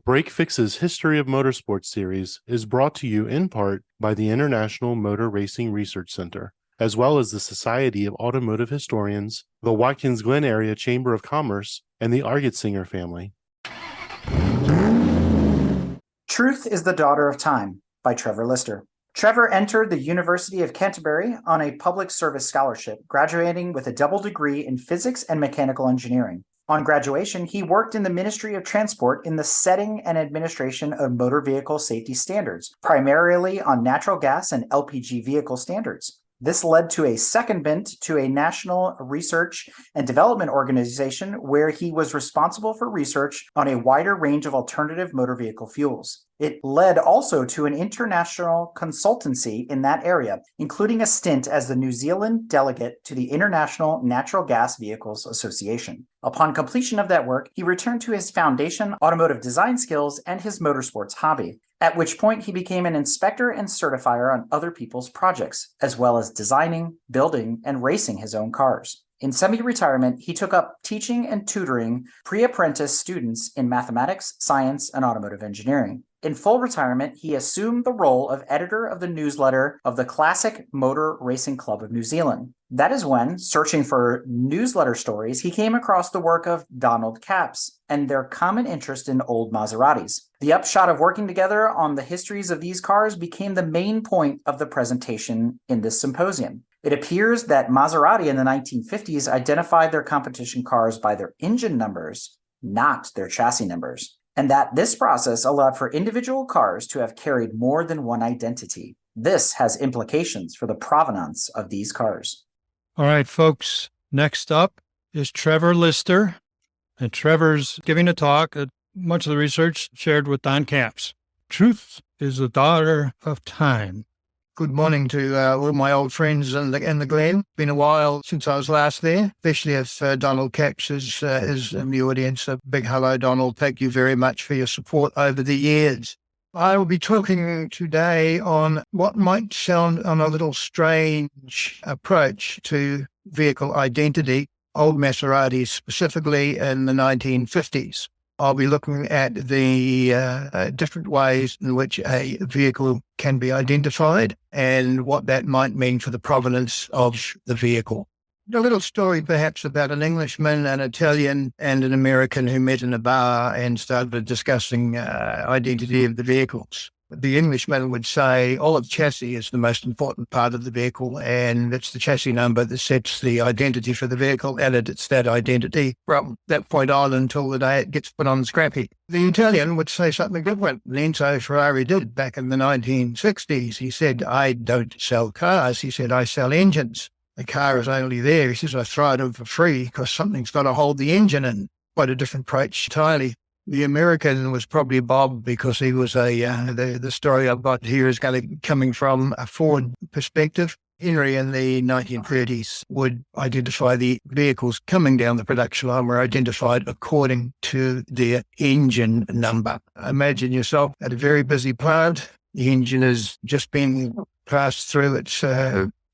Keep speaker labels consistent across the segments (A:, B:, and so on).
A: Break Fix's History of Motorsports series is brought to you in part by the International Motor Racing Research Center, as well as the Society of Automotive Historians, the Watkins Glen Area Chamber of Commerce, and the Argetsinger family.
B: Truth is the Daughter of Time by Trevor Lister. Trevor entered the University of Canterbury on a public service scholarship, graduating with a double degree in physics and mechanical engineering. On graduation, he worked in the Ministry of Transport in the setting and administration of motor vehicle safety standards, primarily on natural gas and LPG vehicle standards. This led to a secondment to a national research and development organization where he was responsible for research on a wider range of alternative motor vehicle fuels. It led also to an international consultancy in that area, including a stint as the New Zealand delegate to the International Natural Gas Vehicles Association. Upon completion of that work, he returned to his foundation automotive design skills and his motorsports hobby, at which point he became an inspector and certifier on other people's projects, as well as designing, building, and racing his own cars. In semi-retirement, he took up teaching and tutoring pre-apprentice students in mathematics, science, and automotive engineering. In full retirement, he assumed the role of editor of the newsletter of the Classic Motor Racing Club of New Zealand. That is when, searching for newsletter stories, he came across the work of Donald Capps and their common interest in old Maseratis. The upshot of working together on the histories of these cars became the main point of the presentation in this symposium. It appears that Maserati in the 1950s identified their competition cars by their engine numbers, not their chassis numbers, and that this process allowed for individual cars to have carried more than one identity. This has implications for the provenance of these cars.
C: All right, folks, next up is Trevor Lister, and Trevor's giving a talk, much of the research shared with Don Capps. Truth is the Daughter of Time.
D: Good morning to all my old friends in the Glen. Been a while since I was last there, especially if Donald Capps is in the audience. A big hello, Donald. Thank you very much for your support over the years. I will be talking today on what might sound on a little strange approach to vehicle identity, old Maseratis, specifically in the 1950s. I'll be looking at the different ways in which a vehicle can be identified and what that might mean for the provenance of the vehicle. A little story perhaps about an Englishman, an Italian, and an American who met in a bar and started discussing identity of the vehicles. The Englishman would say, the chassis is the most important part of the vehicle, and it's the chassis number that sets the identity for the vehicle, and it's that identity from that point on until the day it gets put on the scrap heap. The Italian would say something different. Enzo Ferrari did back in the 1960s. He said, I don't sell cars. He said, I sell engines. The car is only there. He says, I throw it in for free because something's got to hold the engine in. Quite a different approach entirely. The American was probably Bob because he was the story I've got here is coming from a Ford perspective. Henry in the 1930s would identify the vehicles coming down the production line were identified according to their engine number. Imagine yourself at a very busy plant. The engine has just been passed through its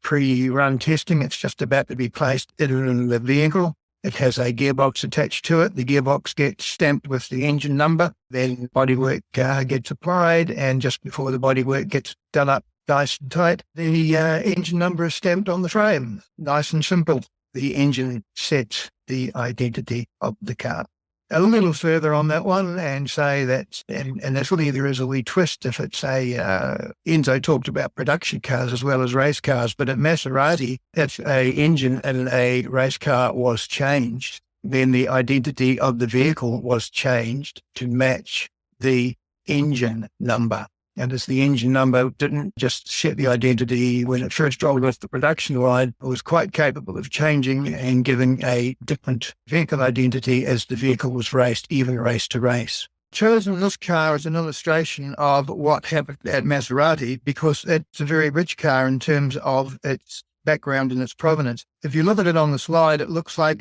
D: pre-run testing. It's just about to be placed in the vehicle. It has a gearbox attached to it. The gearbox gets stamped with the engine number. Then bodywork gets applied, and just before the bodywork gets done up nice and tight, the engine number is stamped on the frame. Nice and simple. The engine sets the identity of the car. A little further on that one and say that, and naturally there is a wee twist if it's Enzo talked about production cars as well as race cars, but at Maserati, if a engine in a race car was changed, then the identity of the vehicle was changed to match the engine number. And as the engine number didn't just set the identity when it first rolled off the production line, it was quite capable of changing and giving a different vehicle identity as the vehicle was raced, even race to race. Chosen this car as an illustration of what happened at Maserati because it's a very rich car in terms of its background and its provenance. If you look at it on the slide, it looks like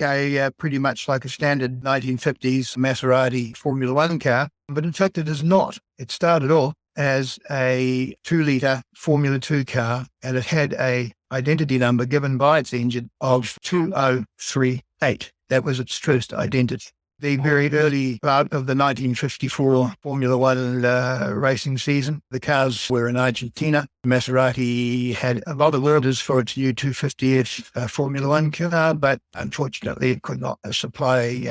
D: pretty much like a standard 1950s Maserati Formula One car, but in fact it is not. It started off as a 2-litre Formula 2 car, and it had a identity number given by its engine of 2038. That was its first identity. the very early part of the 1954 Formula One racing season. The cars were in Argentina. Maserati had a lot of orders for its new 250F Formula One car, but unfortunately it could not supply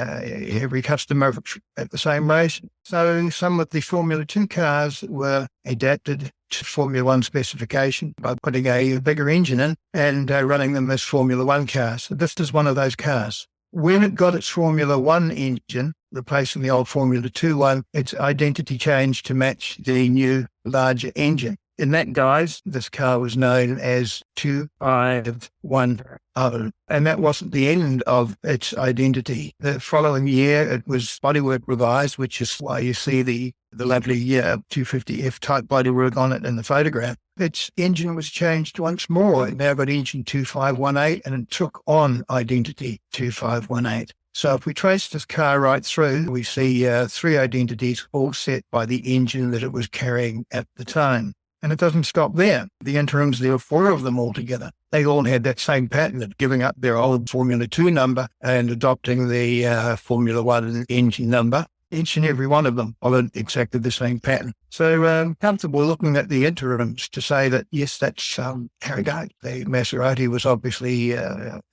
D: every customer at the same race. So some of the Formula 2 cars were adapted to Formula One specification by putting a bigger engine in and running them as Formula One cars. So this is one of those cars. When it got its Formula One engine, replacing the old Formula 2 one, its identity changed to match the new larger engine. In that guise, this car was known as 2510. And that wasn't the end of its identity. The following year, it was bodywork revised, which is why you see the lovely 250F type bodywork on it in the photograph. Its engine was changed once more. It now got engine 2518, and it took on identity 2518. So if we trace this car right through, we see three identities all set by the engine that it was carrying at the time. And it doesn't stop there. The interims, there are four of them altogether. They all had that same pattern of giving up their old Formula 2 number and adopting the Formula 1 engine number. Each and every one of them followed exactly the same pattern. So comfortable looking at the interims to say that, yes, that's carried out. The Maserati was obviously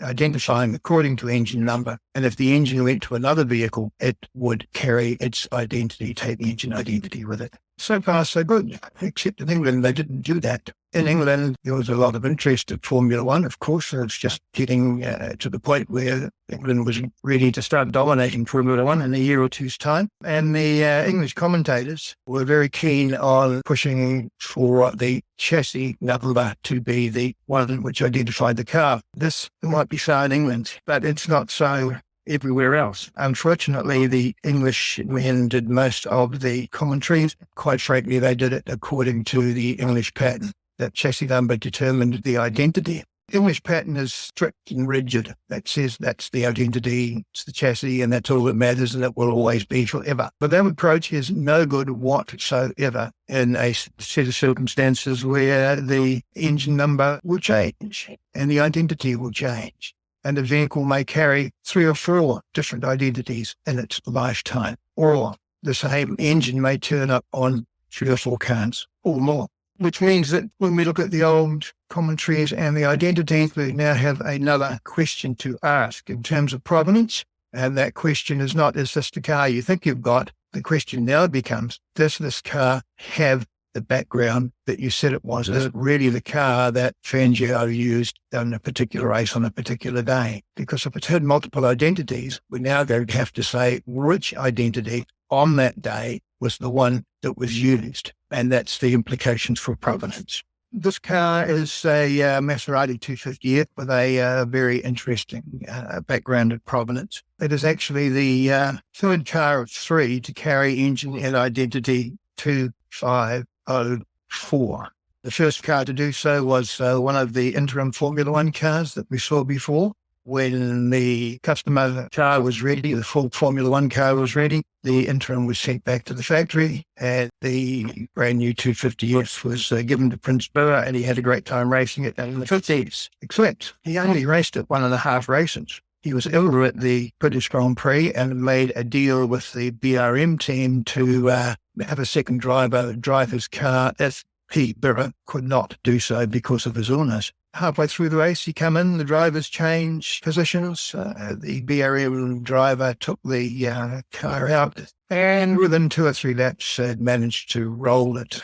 D: identifying according to engine number. And if the engine went to another vehicle, it would carry its identity, take the engine identity with it. So far, so good, except in England, they didn't do that. In England, there was a lot of interest in Formula One, of course. It's just getting to the point where England was ready to start dominating Formula One in a year or two's time. And the English commentators were very keen on pushing for the chassis number to be the one which identified the car. This might be so in England, but it's not so everywhere else. Unfortunately, the English men did most of the commentaries. Quite frankly, they did it according to the English pattern. That chassis number determined the identity. English pattern is strict and rigid. That says that's the identity, it's the chassis, and that's all that matters, and it will always be forever. But that approach is no good whatsoever in a set of circumstances where the engine number will change and the identity will change. And the vehicle may carry 3 or 4 different identities in its lifetime. Or the same engine may turn up on 3 or 4 cars or more. Which means that when we look at the old commentaries and the identities, we now have another question to ask in terms of provenance. And that question is not, is this the car you think you've got? The question now becomes, does this car have the background that you said it was? Is it really the car that Fangio used in a particular race on a particular day? Because if it's had multiple identities, we're now going to have to say which identity on that day was the one that was used. And that's the implications for provenance. This car is a Maserati 250F with a very interesting background of provenance. It is actually the third car of 3 to carry engine and identity 2504. The first car to do so was one of the interim Formula One cars that we saw before. When the customer car was ready, the full Formula One car was ready, the interim was sent back to the factory and the brand new 250F was given to Prince Burr, and he had a great time racing it in the 50s. Except he only raced it 1.5 races. He was ill at the British Grand Prix and made a deal with the BRM team to have a second driver drive his car if he, Burr, could not do so because of his illness. Halfway through the race, he came in, the drivers changed positions. The BRM driver took the car out, and within 2 or 3 laps, managed to roll it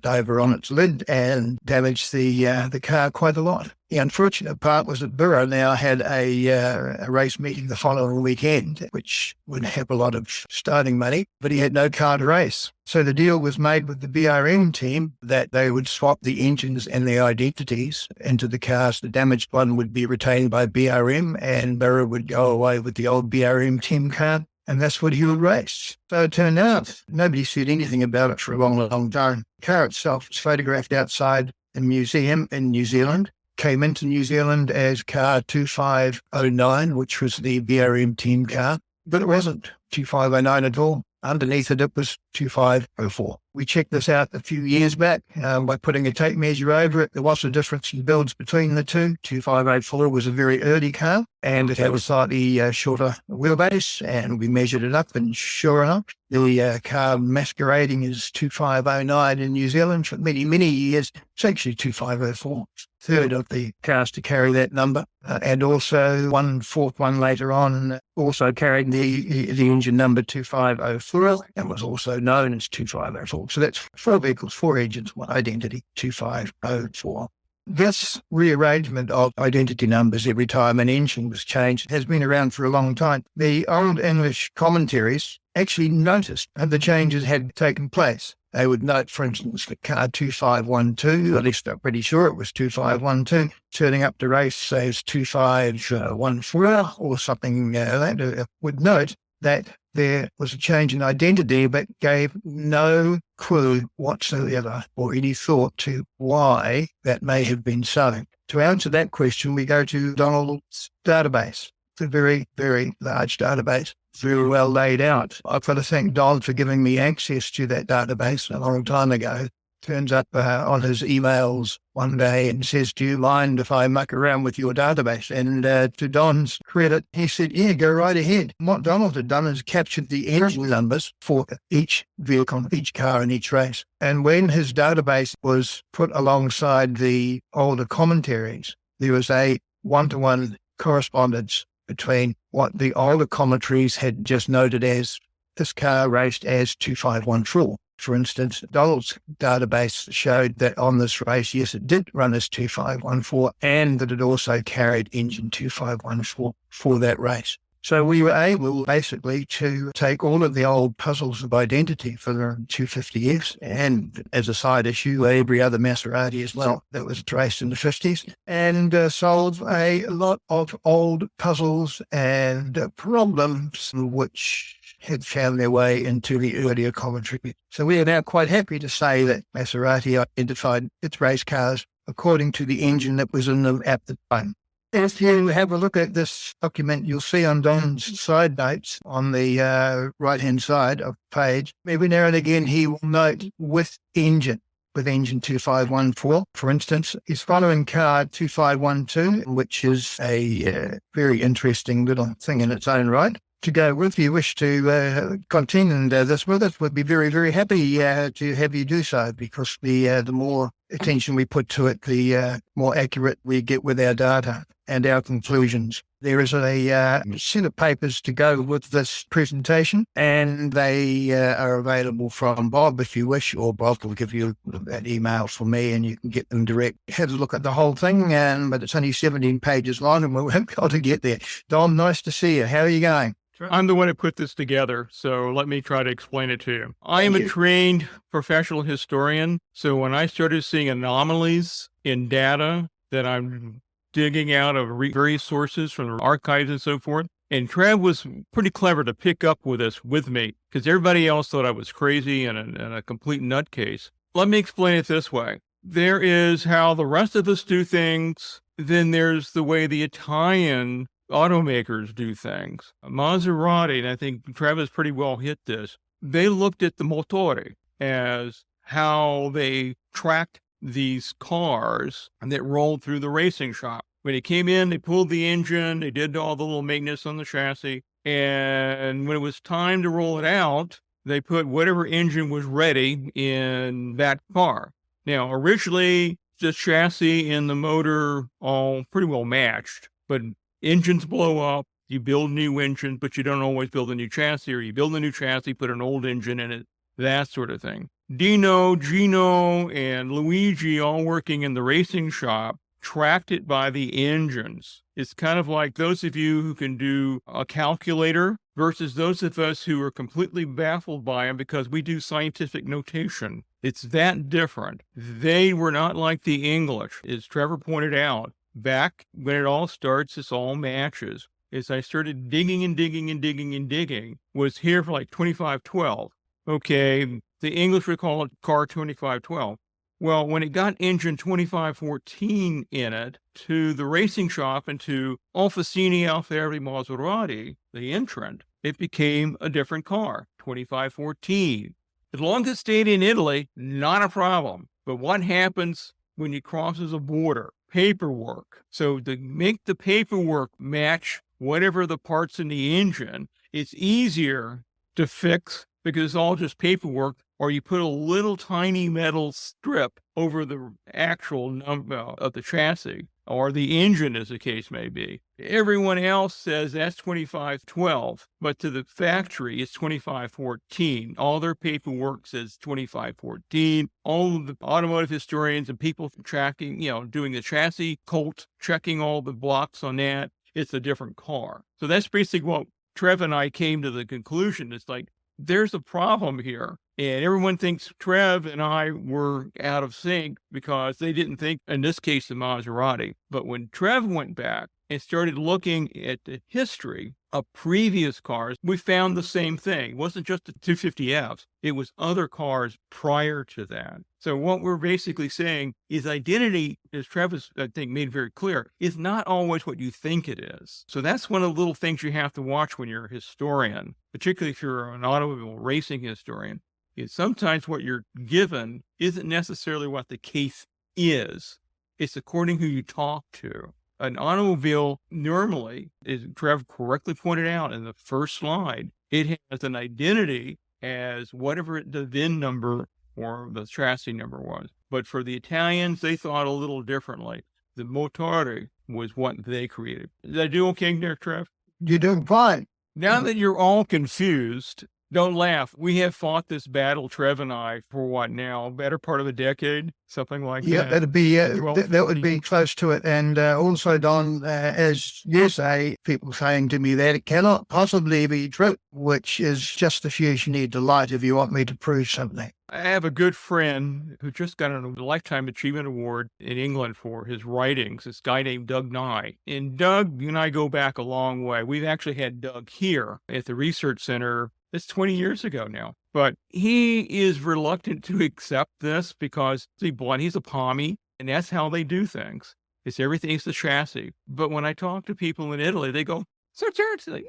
D: over on its lid and damaged the car quite a lot. The unfortunate part was that Burr now had a race meeting the following weekend, which would have a lot of starting money, but he had no car to race. So the deal was made with the BRM team that they would swap the engines and the identities into the cars. The damaged one would be retained by BRM, and Burr would go away with the old BRM team car. And that's what he would race. So it turned out nobody said anything about it for a long, long time. The car itself was photographed outside a museum in New Zealand, came into New Zealand as car 2509, which was the BRM team car, but it wasn't 2509 at all. Underneath it, it was 2504. We checked this out a few years back by putting a tape measure over it. There was a difference in builds between the two. 2504 was a very early car, and it had a slightly shorter wheelbase, and we measured it up, and sure enough, the car masquerading as 2509 in New Zealand for many, many years. It's actually 2504. Third of the cars to carry that number, and also one fourth one later on, also carried the engine number 2504, and was also known as 2504. So that's 4 vehicles, 4 engines, 1 identity, 2504. This rearrangement of identity numbers every time an engine was changed has been around for a long time. The old English commentaries actually noticed that the changes had taken place. They would note, for instance, the car 2512, at least I'm pretty sure it was 2512, turning up to race, say it's 2514 or something like that, would note that there was a change in identity but gave no clue whatsoever or any thought to why that may have been so. To answer that question, we go to Donald's database. It's a very, very large database, very well laid out. I've got to thank Don for giving me access to that database a long time ago. Turns up on his emails one day and says, "Do you mind if I muck around with your database?" And to Don's credit, he said, "Yeah, go right ahead." And what Donald had done is captured the engine numbers for each vehicle, each car in each race. And when his database was put alongside the older commentaries, there was a one-to-one correspondence between what the older commentaries had just noted as this car raced as 2514. For instance, Donald's database showed that on this race, yes, it did run as 2514, and that it also carried engine 2514 for that race. So we were able basically to take all of the old puzzles of identity for the 250X, and as a side issue, every other Maserati as well that was raced in the 50s, and solve a lot of old puzzles and problems which had found their way into the earlier commentary. So we are now quite happy to say that Maserati identified its race cars according to the engine that was in them at the time. If you have a look at this document, you'll see on Don's side notes on the right-hand side of the page, every now and again he will note with engine 2514. For instance, his following car 2512, which is a very interesting little thing in its own right. To go with, if you wish to continue this with us, we'd be very, very happy to have you do so, because the more attention we put to it, the more accurate we get with our data and our conclusions. There is a set of papers to go with this presentation, and they are available from Bob if you wish, or Bob will give you an email from me and you can get them direct. Have a look at the whole thing, but it's only 17 pages long and we won't be able to get there. Don, nice to see you. How are you going?
E: I'm the one who put this together, so let me try to explain it to you. I am a trained professional historian, so when I started seeing anomalies in data that I'm digging out of various sources from the archives and so forth, and Trev was pretty clever to pick up with this with me, because everybody else thought I was crazy and a complete nutcase. Let me explain it this way. There is how the rest of us do things, then there's the way the Italian automakers do things. Maserati, and I think Travis pretty well hit this, they looked at the motori as how they tracked these cars that rolled through the racing shop. When they came in, they pulled the engine, they did all the little maintenance on the chassis, and when it was time to roll it out, they put whatever engine was ready in that car. Now, originally, the chassis and the motor all pretty well matched, but engines blow up, you build new engines, but you don't always build a new chassis, or you build a new chassis, put an old engine in it, that sort of thing. Dino, Gino, and Luigi, all working in the racing shop, tracked it by the engines. It's kind of like those of you who can do a calculator versus those of us who are completely baffled by them because we do scientific notation. It's that different. They were not like the English, as Trevor pointed out. Back when it all starts, this all matches. As I started digging and digging and digging and digging, was here for like 2512. Okay, the English would call it car 2512. Well, when it got engine 2514 in it, to the racing shop and to Alfacini Alfieri Maserati, the entrant, it became a different car, 2514. As long as it stayed in Italy, not a problem. But what happens when it crosses a border? Paperwork. So to make the paperwork match whatever the parts in the engine, it's easier to fix because it's all just paperwork, or you put a little tiny metal strip over the actual number of the chassis or the engine, as the case may be. Everyone else says that's 2512, but to the factory, it's 2514. All their paperwork says 2514. All of the automotive historians and people tracking, doing the chassis cult, checking all the blocks on that, it's a different car. So that's basically what Trev and I came to the conclusion. It's like, there's a problem here. And everyone thinks Trev and I were out of sync because they didn't think, in this case, the Maserati. But when Trev went back and started looking at the history of previous cars, we found the same thing. It wasn't just the 250Fs. It was other cars prior to that. So what we're basically saying is identity, as Trev, I think, made very clear, is not always what you think it is. So that's one of the little things you have to watch when you're a historian, particularly if you're an automobile racing historian. Is sometimes what you're given isn't necessarily what the case is. It's according who you talk to. An automobile normally, as Trev correctly pointed out in the first slide, it has an identity as whatever the VIN number or the chassis number was. But for the Italians, they thought a little differently. The motore was what they created. Did I do okay there, Trev?
D: You're doing fine.
E: Now that you're all confused, don't laugh. We have fought this battle, Trev and I, for what now? Better part of a decade? Something like
D: Yeah,
E: that.
D: that'd be
E: Well,
D: that would be close to it. And also, Don, as you say, people saying to me that it cannot possibly be true, which is just the fuse you need to light if you want me to prove something.
E: I have a good friend who just got a Lifetime Achievement Award in England for his writings, this guy named Doug Nye. And Doug, you and I go back a long way. We've actually had Doug here at the Research Center. It's 20 years ago now. But he is reluctant to accept this because, see, blunt, he's a pommy, and that's how they do things. It's everything's the chassis. But when I talk to people in Italy, they go, so seriously,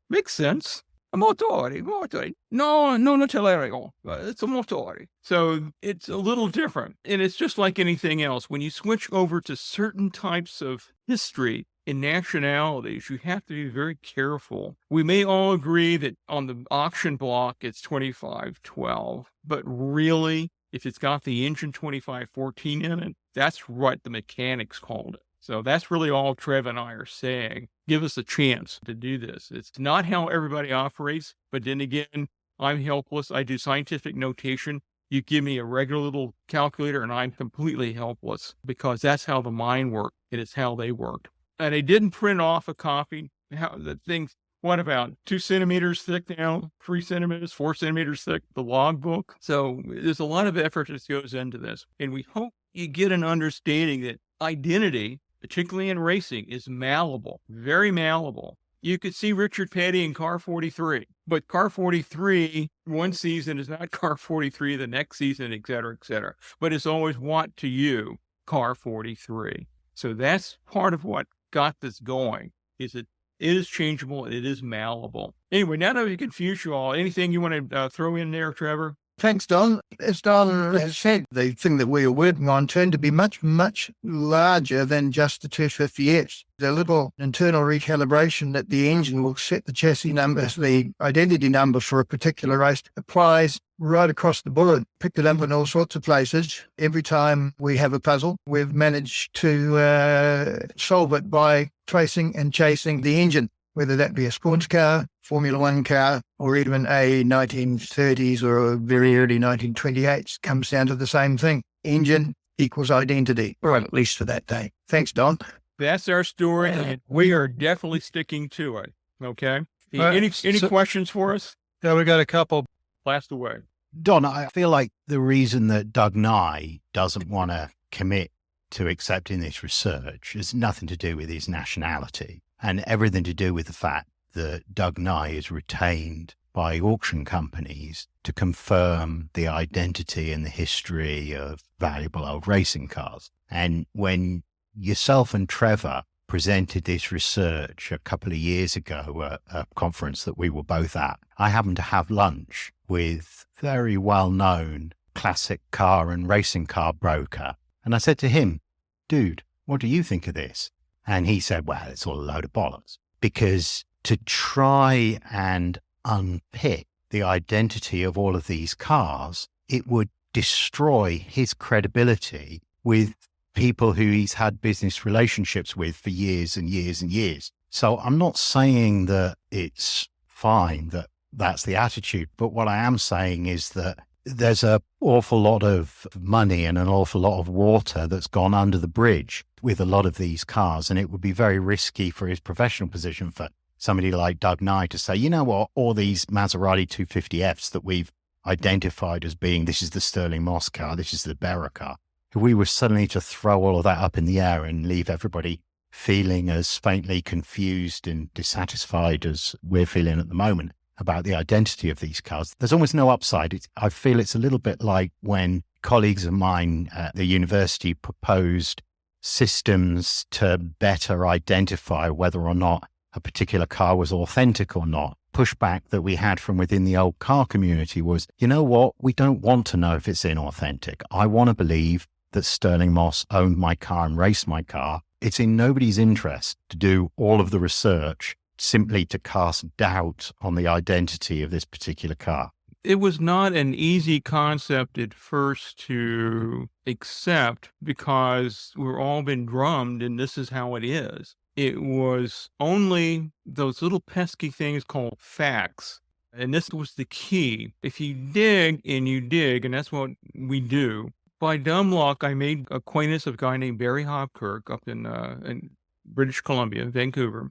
E: makes sense. A motore. No, not Telerico. It's a motore. So it's a little different. And it's just like anything else. When you switch over to certain types of history and nationalities, you have to be very careful. We may all agree that on the auction block, it's 2512. But really, if it's got the engine 2514 in it, that's what the mechanics called it. So that's really all Trev and I are saying. Give us a chance to do this. It's not how everybody operates, but then again, I'm helpless. I do scientific notation. You give me a regular little calculator and I'm completely helpless because that's how the mind works and it's how they work. And I didn't print off a copy. How the things, what about 2 centimeters thick now, 3 centimeters, 4 centimeters thick, the logbook. So there's a lot of effort that goes into this. And we hope you get an understanding that identity, particularly in racing, is malleable, very malleable. You could see Richard Petty in car 43, but car 43, one season is not car 43, the next season, et cetera, et cetera. But it's always what to you, car 43. So that's part of what got this going, is it is changeable, it is malleable. Anyway, now that we confuse you all, anything you want to throw in there, Trevor?
D: Thanks, Don. As Don has said, the thing that we are working on turned to be much, much larger than just the 250S. The little internal recalibration that the engine will set the chassis number, the identity number for a particular race, applies right across the board. Picked it up in all sorts of places. Every time we have a puzzle, we've managed to solve it by tracing and chasing the engine, whether that be a sports car, Formula One car, or even a 1930s or a very early 1928s, comes down to the same thing. Engine equals identity, or at least for that day. Thanks, Don.
E: That's our story, and we are definitely sticking to it. Okay? Any questions for us?
C: Yeah, we got a couple.
E: Blast away.
F: Don, I feel like the reason that Doug Nye doesn't want to commit to accepting this research has nothing to do with his nationality and everything to do with the fact that Doug Nye is retained by auction companies to confirm the identity and the history of valuable old racing cars. And when yourself and Trevor presented this research a couple of years ago at a conference that we were both at, I happened to have lunch with very well-known classic car and racing car broker. And I said to him, dude, what do you think of this? And he said, well, it's all a load of bollocks. Because to try and unpick the identity of all of these cars, it would destroy his credibility with people who he's had business relationships with for years and years and years. So I'm not saying that it's fine that that's the attitude, but what I am saying is that there's an awful lot of money and an awful lot of water that's gone under the bridge with a lot of these cars. And it would be very risky for his professional position for somebody like Doug Nye to say, you know what, all these Maserati 250Fs that we've identified as being, this is the Sterling Moss car, this is the Berra car. If we were suddenly to throw all of that up in the air and leave everybody feeling as faintly confused and dissatisfied as we're feeling at the moment about the identity of these cars, there's almost no upside. I feel it's a little bit like when colleagues of mine at the university proposed systems to better identify whether or not a particular car was authentic or not. Pushback that we had from within the old car community was, you know what, we don't want to know if it's inauthentic. I want to believe that Sterling Moss owned my car and raced my car. It's in nobody's interest to do all of the research simply to cast doubt on the identity of this particular car.
E: It was not an easy concept at first to accept because we've all been drummed and this is how it is. It was only those little pesky things called facts. And this was the key. If you dig, and that's what we do. By dumb luck, I made acquaintance of a guy named Barry Hopkirk up in British Columbia, Vancouver,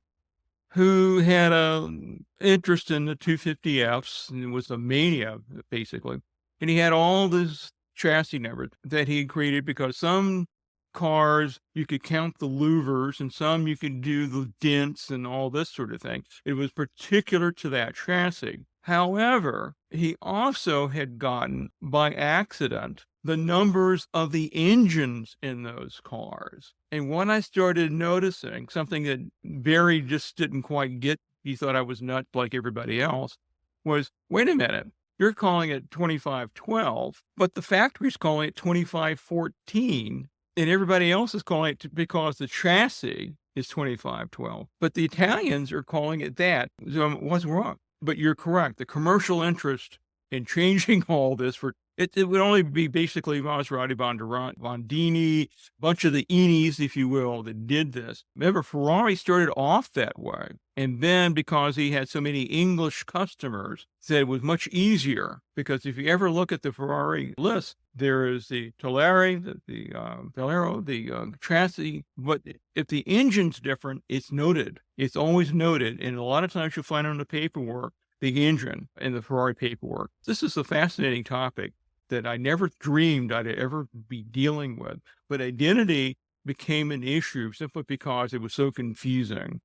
E: who had an interest in the 250Fs and was a mania, basically. And he had all this chassis numbers that he had created because some cars, you could count the louvers, and some you could do the dents and all this sort of thing. It was particular to that chassis. However, he also had gotten, by accident, the numbers of the engines in those cars. And when I started noticing something that Barry just didn't quite get, he thought I was nuts like everybody else, was, wait a minute, you're calling it 2512, but the factory's calling it 2514. And everybody else is calling it because the chassis is 2512. But the Italians are calling it that. So what's wrong? But you're correct. The commercial interest in changing all this it would only be basically Maserati, Bondini, a bunch of the Inis, if you will, that did this. Remember, Ferrari started off that way. And then because he had so many English customers, said it was much easier. Because if you ever look at the Ferrari list, there is the Tulare, the Valero, the chassis. But if the engine's different, it's noted. It's always noted. And a lot of times you'll find on the paperwork, the engine in the Ferrari paperwork. This is a fascinating topic that I never dreamed I'd ever be dealing with. But identity became an issue simply because it was so confusing.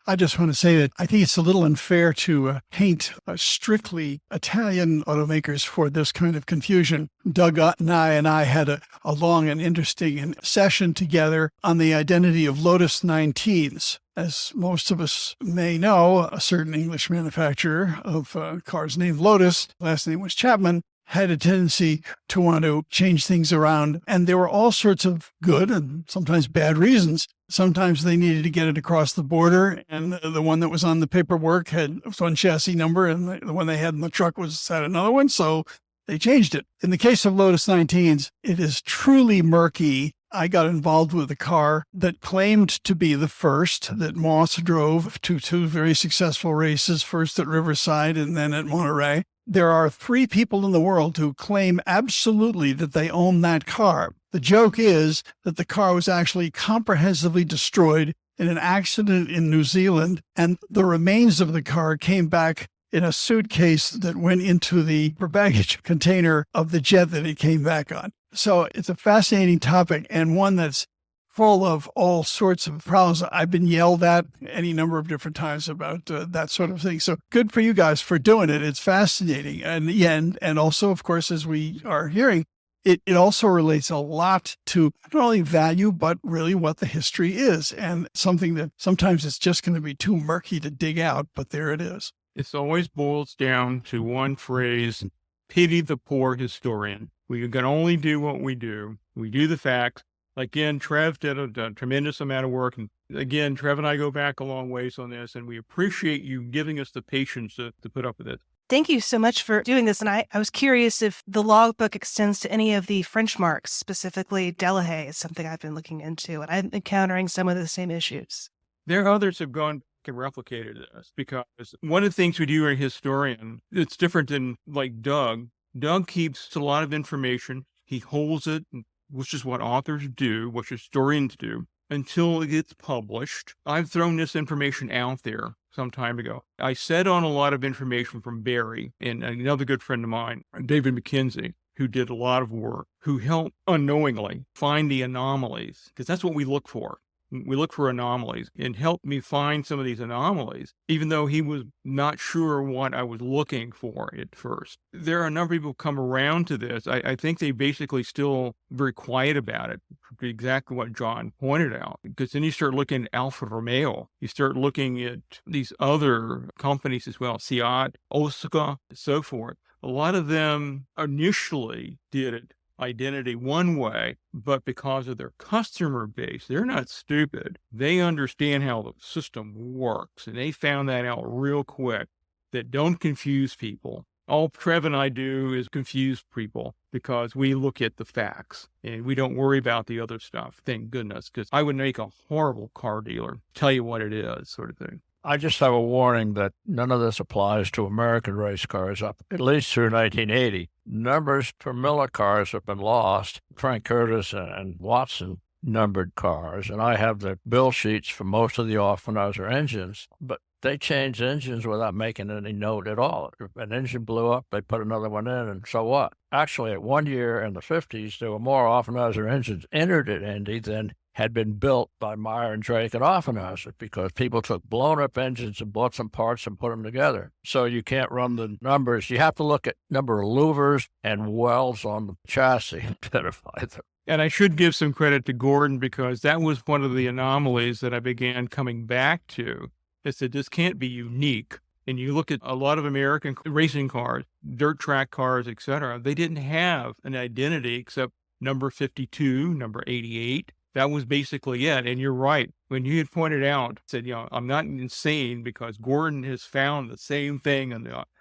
G: I just want to say that I think it's a little unfair to paint strictly Italian automakers for this kind of confusion. Doug Nye and I had a long and interesting session together on the identity of Lotus 19s. As most of us may know, a certain English manufacturer of cars named Lotus, last name was Chapman, had a tendency to want to change things around. And there were all sorts of good and sometimes bad reasons. Sometimes they needed to get it across the border, and the one that was on the paperwork had one chassis number, and the one they had in the truck had another one, so they changed it. In the case of Lotus 19s, it is truly murky. I got involved with a car that claimed to be the first that Moss drove to two very successful races, first at Riverside and then at Monterey. There are 3 people in the world who claim absolutely that they own that car. The joke is that the car was actually comprehensively destroyed in an accident in New Zealand, and the remains of the car came back in a suitcase that went into the baggage container of the jet that it came back on. So it's a fascinating topic and one that's full of all sorts of problems. I've been yelled at any number of different times about that sort of thing. So good for you guys for doing it. It's fascinating. And also, of course, as we are hearing, it also relates a lot to not only value, but really what the history is, and something that sometimes it's just going to be too murky to dig out, but there it is.
E: It always boils down to one phrase, pity the poor historian. We can only do what we do. We do the facts. Again, Trev did a tremendous amount of work. And again, Trev and I go back a long ways on this, and we appreciate you giving us the patience to put up with it.
H: Thank you so much for doing this. And I was curious if the logbook extends to any of the French marks, specifically Delahaye is something I've been looking into, and I'm encountering some of the same issues.
E: There are others have gone and replicated this, because one of the things we do as a historian, it's different than like Doug. Doug keeps a lot of information. He holds it, which is what authors do, what historians do, until it gets published. I've thrown this information out there some time ago. I set on a lot of information from Barry and another good friend of mine, David McKenzie, who did a lot of work, who helped unknowingly find the anomalies, because that's what we look for. We look for anomalies, and helped me find some of these anomalies, even though he was not sure what I was looking for at first. There are a number of people who come around to this. I think they basically still very quiet about it, exactly what John pointed out, because then you start looking at Alfa Romeo. You start looking at these other companies as well, Seat, Osaka, and so forth. A lot of them initially did it identity one way, but because of their customer base, they're not stupid. They understand how the system works, and they found that out real quick, that don't confuse people. All Trev and I do is confuse people, because we look at the facts and we don't worry about the other stuff. Thank goodness, because I would make a horrible car dealer, tell you what it is, sort of thing.
I: I just have a warning that none of this applies to American race cars up at least through 1980. Numbers for Miller cars have been lost. Frank Curtis and Watson numbered cars, and I have the bill sheets for most of the Offenhauser engines, but they changed engines without making any note at all. If an engine blew up, they put another one in, and so what? Actually, at one year in the 50s, there were more Offenhauser engines entered at Indy than had been built by Meyer and Drake and Offenhauser, because people took blown-up engines and bought some parts and put them together. So you can't run the numbers. You have to look at number of louvers and welds on the chassis and identify them.
E: And I should give some credit to Gordon, because that was one of the anomalies that I began coming back to. I said, this can't be unique. And you look at a lot of American racing cars, dirt track cars, etc., they didn't have an identity except number 52, number 88. That was basically it. And you're right. When you had pointed out, said, I'm not insane, because Gordon has found the same thing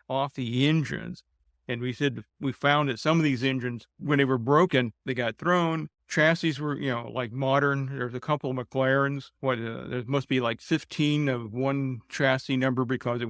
E: off the engines. And we said, we found that some of these engines, when they were broken, they got thrown. Chassis were, like modern. There's a couple of McLarens. There must be like 15 of one chassis number, because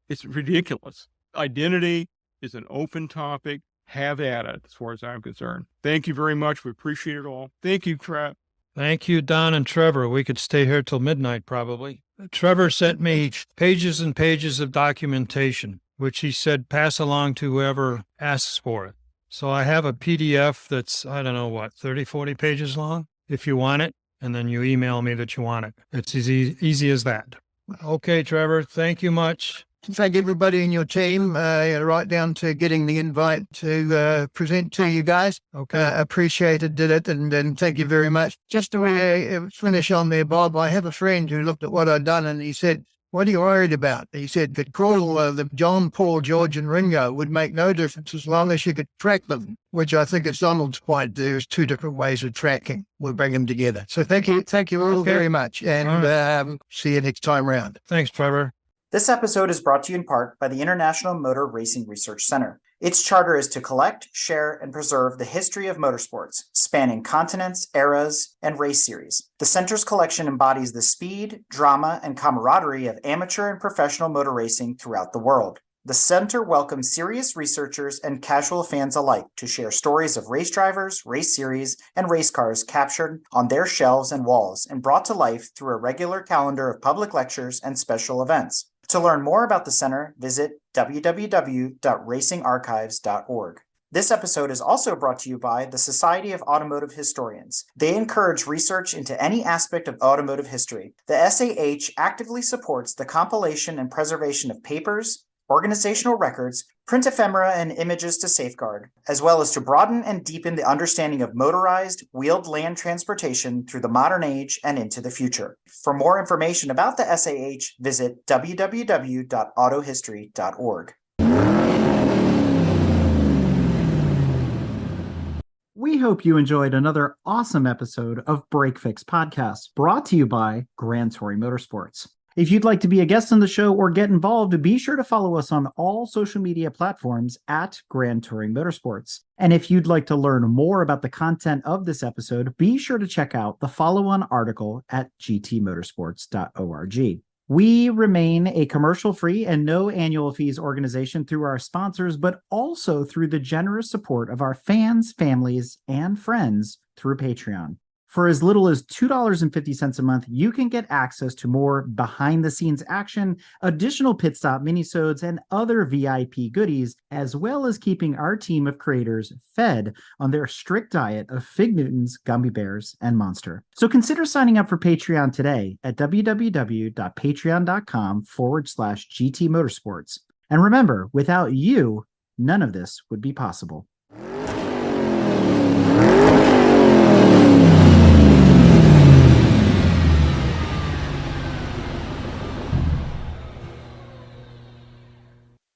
E: it's ridiculous. Identity is an open topic. Have at it, as far as I'm concerned. Thank you very much. We appreciate it all. Thank you, Trev.
C: Thank you, Don and Trevor. We could stay here till midnight, probably. Trevor sent me pages and pages of documentation, which he said pass along to whoever asks for it. So I have a PDF that's, 30, 40 pages long, if you want it, and then you email me that you want it. It's easy as that. Okay, Trevor, thank you much.
D: Thank everybody in your team, right down to getting the invite to present to you guys.
C: Okay.
D: Appreciated, did it, and thank you very much. Just to finish on there, Bob, I have a friend who looked at what I'd done, and he said, what are you worried about? He said that the John, Paul, George, and Ringo would make no difference as long as you could track them, which I think it's Donald's point. There's two different ways of tracking. We'll bring them together. So thank you all very much, and see you next time round.
C: Thanks, Trevor.
B: This episode is brought to you in part by the International Motor Racing Research Center. Its charter is to collect, share, and preserve the history of motorsports, spanning continents, eras, and race series. The center's collection embodies the speed, drama, and camaraderie of amateur and professional motor racing throughout the world. The center welcomes serious researchers and casual fans alike to share stories of race drivers, race series, and race cars captured on their shelves and walls and brought to life through a regular calendar of public lectures and special events. To learn more about the center, visit www.racingarchives.org. This episode is also brought to you by the Society of Automotive Historians. They encourage research into any aspect of automotive history. The SAH actively supports the compilation and preservation of papers, organizational records, print ephemera, and images to safeguard, as well as to broaden and deepen the understanding of motorized, wheeled land transportation through the modern age and into the future. For more information about the SAH, visit www.autohistory.org. hope you enjoyed another awesome episode of Break Fix Podcast, brought to you by Grand Touring Motorsports. If you'd like to be a guest on the show or get involved, be sure to follow us on all social media platforms at Grand Touring Motorsports. And if you'd like to learn more about the content of this episode, be sure to check out the follow-on article at gtmotorsports.org. We remain a commercial-free and no annual fees organization through our sponsors, but also through the generous support of our fans, families, and friends through Patreon. For as little as $2.50 a month, you can get access to more behind-the-scenes action, additional pit stop minisodes, and other VIP goodies, as well as keeping our team of creators fed on their strict diet of Fig Newtons, gummy bears, and Monster. So consider signing up for Patreon today at www.patreon.com/GT Motorsports. And remember, without you, none of this would be possible.